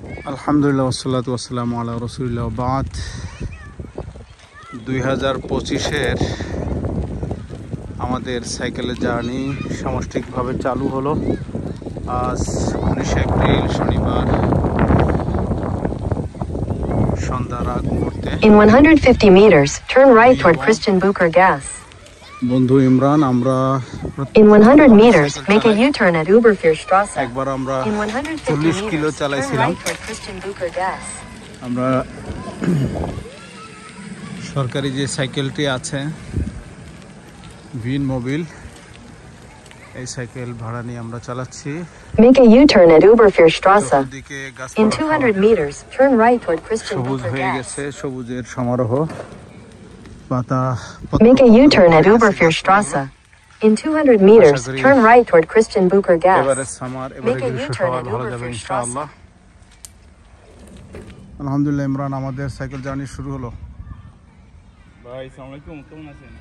আলহামদুলিল্লাহ ওয়াসসালাতু ওয়াসসালামু আলা রাসূলিল্লাহ বাদ 2025-এর আমাদের সাইকেলের জার্নি সামষ্টিকভাবে চালু হলো। আজ 19 এপ্রিল শনিবার সন্ধ্যার আগ মুহূর্তে। In 150 meters, turn right toward Christian Bucher Gas. বন্ধু ইমরান, আমরা In 100 meters, make a U-turn at Oberfürstrasse. একবার আমরা In 150 40 kilo meters, turn চালাইছিলাম। right toward Christian Bucher Gas. আমরা সরকারি যে সাইকেলটি আছে ভিন মোবিল, এই সাইকেল ভাড়া নিয়ে আমরা চালাচ্ছি। Make a U-turn at Oberfürstrasse. দিকে In 200 meters, turn right toward Christian সবুজ Bucher হয়ে Gas. গেছে, সবুজের সমারোহ। পাতা Make a U-turn at Oberfürstrasse. In 200 meters, turn right toward Christian Bucher এবারে Gas. সামার, এবারে Make a গ্রীষ্ম U-turn সবার at ভালো যাবে Oberfürstrasse. ইনশাআল্লাহ। আলহামদুলিল্লাহ ইমরান, আমাদের সাইকেল জার্নি শুরু হলো। ভাই আসসালামু আলাইকুম, কেমন আছেন?